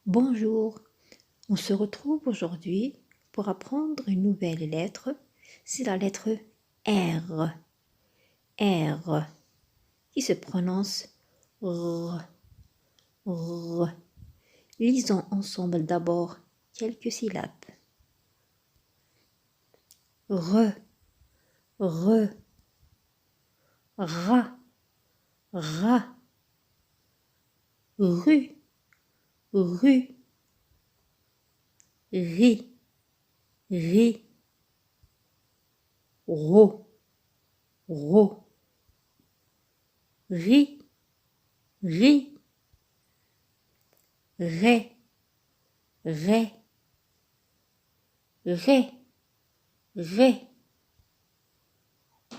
Bonjour, on se retrouve aujourd'hui pour apprendre une nouvelle lettre. C'est la lettre R. R qui se prononce R. R. Lisons ensemble d'abord quelques syllabes. R, re, ra, ra, rue, rue, ri, ri, ro, ro, ri, ri, ré, ré, ré, ré,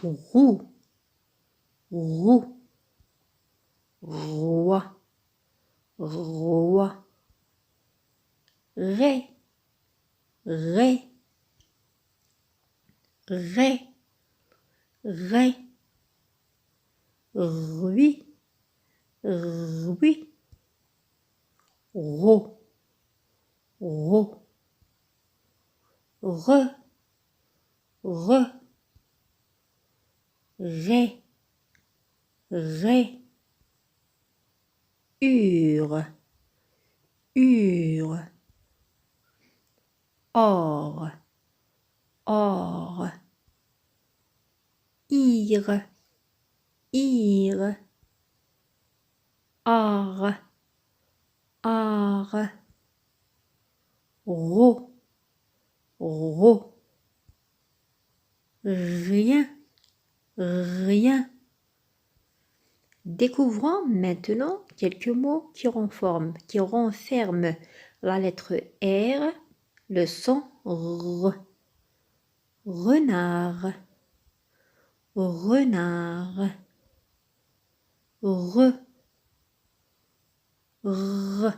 roux, roux, roi, roi, ré, ré, ré, ré, rui, rui, ro, ro, re, re, ré, ré, ur, ur, or, or, ire, ire, ar, ar, ro, ro, rien, rien. Découvrons maintenant quelques mots qui renferment la lettre R, le son R. Renard, renard, re, r,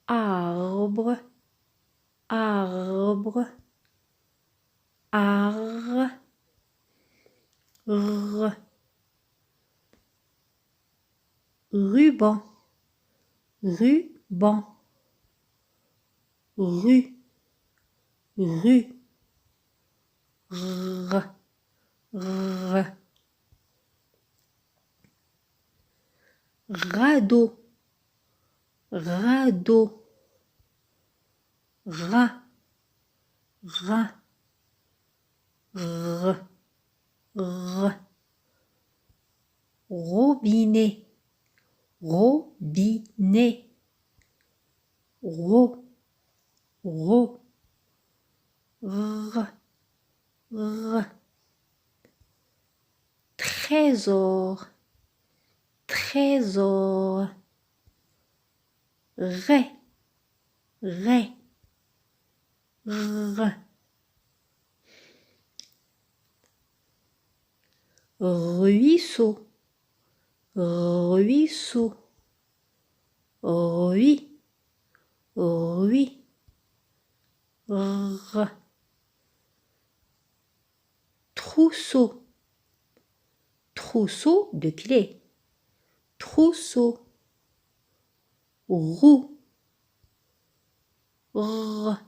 arbre, arbre, ar, r, ruban, ruban, rue, rue, r, r, radeau, radeau, rat, rat, r, r, robinet, robinet, ro, ro, r, r, trésor, trésor, ré, ré, r, ruisseau, ruisseau, rui, rui, r, trousseau, trousseau de clés, trousseau, roue, r,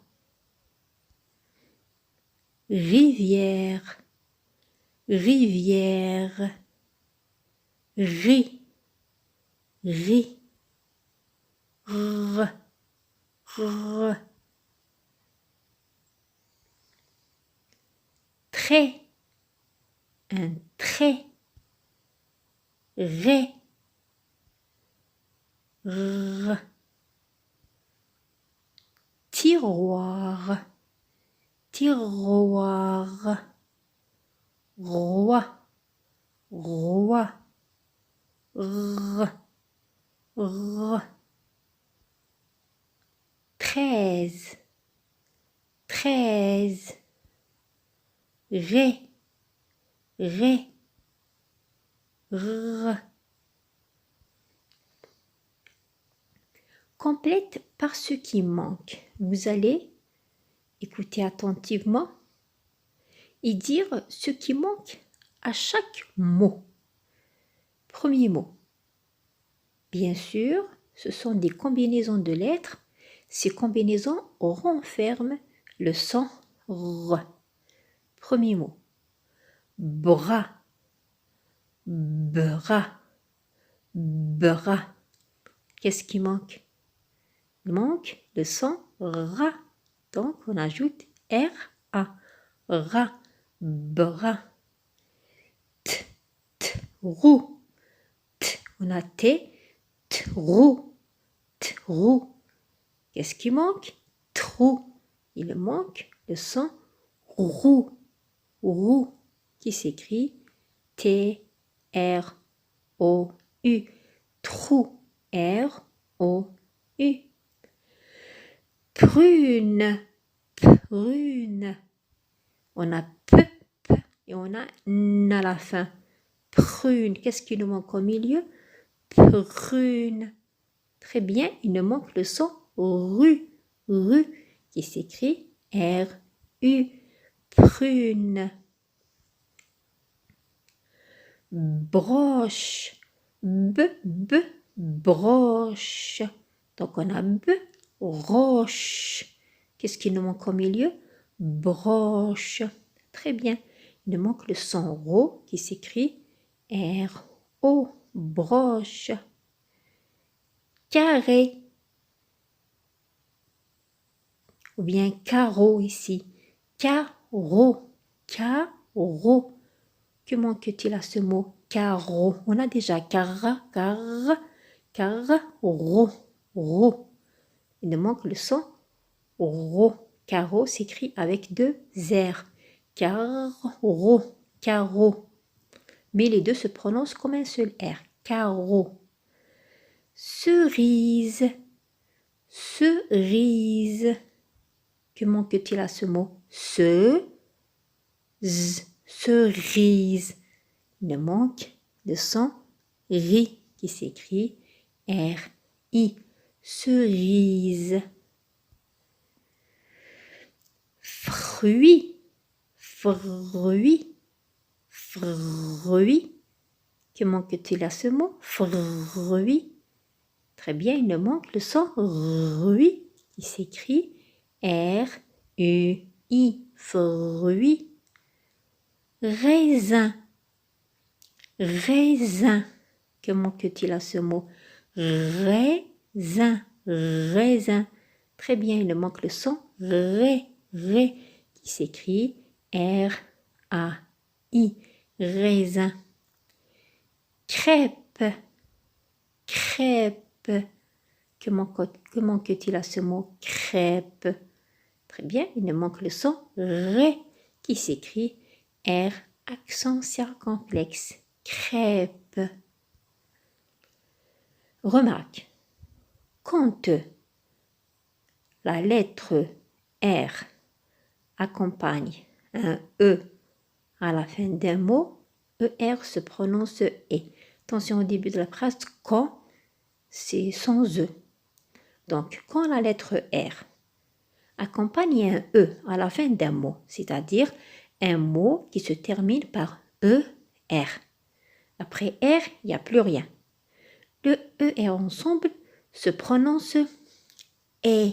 rivière, rivière, ri, ri, r, r, trait, un trait, ré, r, tiroir, tiroir, roi, roi, r, r, 13, 13, ré, ré, r. Complète par ce qui manque. Vous allez écouter attentivement et dire ce qui manque à chaque mot. Premier mot. Bien sûr, ce sont des combinaisons de lettres. Ces combinaisons renferment le son R. Premier mot. Bras, bras, bras. Qu'est-ce qui manque? Il manque le son ra. Donc, on ajoute R-A. Ra, bras. T, t, roue. T, on a T, trou, trou. Qu'est-ce qui manque? Trou. Il manque le son roue, roue, qui s'écrit T-R-O-U. Trou, R-O-U. Prune, prune. On a P, P et on a N à la fin. Prune. Qu'est-ce qui nous manque au milieu? Prune. Très bien, il nous manque le son RU, RU, qui s'écrit R-U. Prune. Broche, B, B, broche. Donc on a B, roche. Qu'est-ce qui nous manque au milieu? Broche. Très bien. Il nous manque le son RO qui s'écrit R-O, broche. Carré. Ou bien carreau ici. Carreau, carreau. Que manque-t-il à ce mot? Carreau. On a déjà carreau, ro. Il nous manque le son ro. Carreau s'écrit avec deux R. Carreau, carreau. Mais les deux se prononcent comme un seul R. Carreau. Cerise, cerise. Que manque-t-il à ce mot? Cerise. Il nous manque le son ri qui s'écrit R-I. Cerise. Fruit, fruit, fruit. Que manque-t-il à ce mot? Fruit. Très bien, il nous manque le son RUI qui s'écrit R-U-I. Fruit. Raisin, raisin. Que manque-t-il à ce mot? Raisin, raisin. Très bien, il nous manque le son ré, ré, qui s'écrit R-A-I. Raisin. Crêpe, crêpe. Que manque-t-il à ce mot? Crêpe. Très bien, il nous manque le son ré, qui s'écrit R, accent circonflexe. Crêpe. Remarque, quand la lettre R accompagne un E à la fin d'un mot, ER se prononce E. Attention au début de la phrase, quand c'est sans E. Donc, quand la lettre R accompagne un E à la fin d'un mot, c'est-à-dire un mot qui se termine par ER. Après R, il n'y a plus rien. Le ER ensemble se prononce E.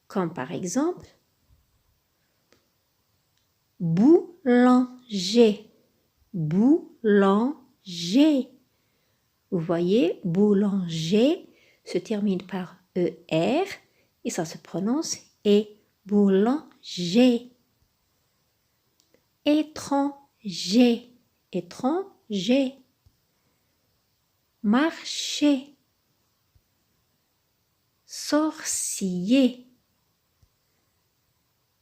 Comme par exemple, boulanger, boulanger. Vous voyez, boulanger se termine par ER et ça se prononce E. Boulanger. Étranger, étranger. Marcher. Sorcier.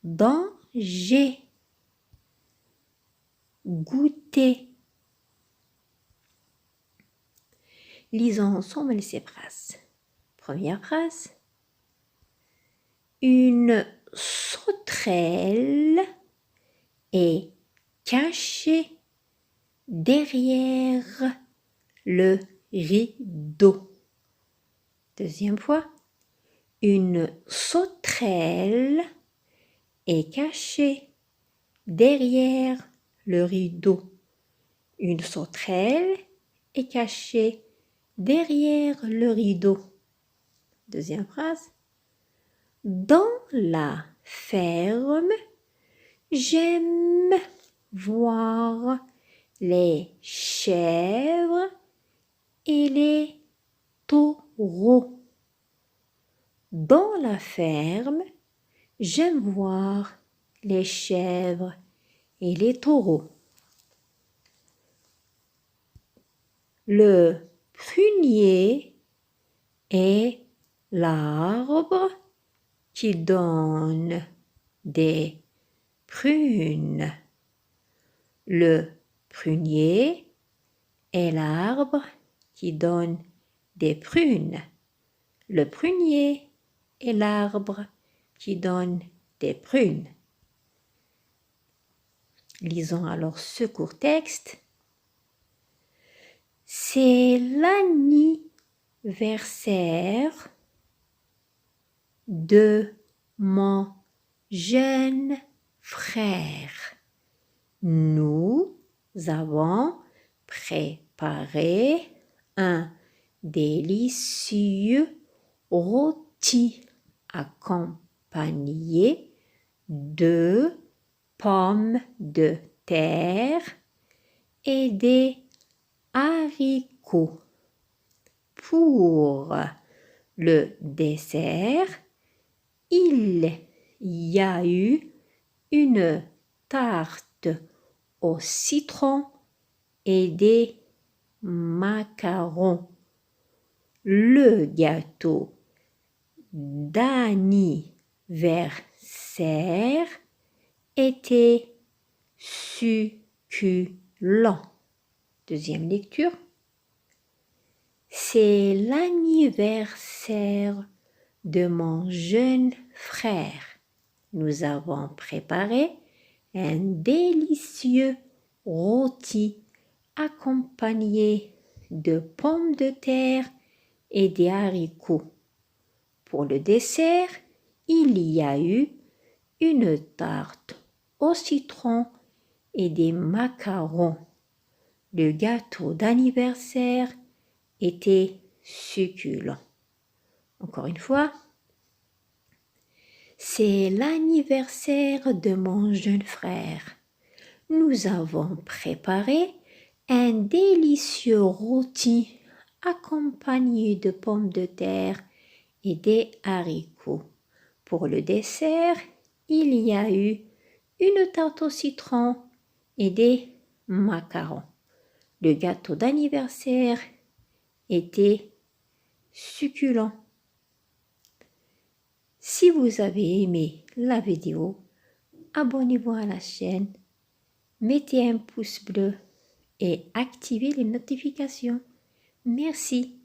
Danger. Goûter. Lisons ensemble ces phrases. Première phrase. Une sauterelle est cachée derrière le rideau. Deuxième fois. Une sauterelle est cachée derrière le rideau. Une sauterelle est cachée derrière le rideau. Deuxième phrase. Dans la ferme, j'aime voir les chèvres et les taureaux. Dans la ferme, j'aime voir les chèvres et les taureaux. Le prunier est l'arbre qui donne des prunes. Le prunier est l'arbre qui donne des prunes. Le prunier est l'arbre qui donne des prunes. Lisons alors ce court texte. C'est l'anniversaire de mon jeune frère. Nous avons préparé un délicieux rôti accompagné de pommes de terre et des haricots. Pour le dessert, il y a eu une tarte au citron et des macarons. Le gâteau d'anniversaire était succulent. Deuxième lecture. C'est l'anniversaire de mon jeune frère. Nous avons préparé un délicieux rôti accompagné de pommes de terre et des haricots. Pour le dessert, il y a eu une tarte au citron et des macarons. Le gâteau d'anniversaire était succulent. Encore une fois, c'est l'anniversaire de mon jeune frère. Nous avons préparé un délicieux rôti accompagné de pommes de terre et des haricots. Pour le dessert, il y a eu une tarte au citron et des macarons. Le gâteau d'anniversaire était succulent. Si vous avez aimé la vidéo, abonnez-vous à la chaîne, mettez un pouce bleu et activez les notifications. Merci.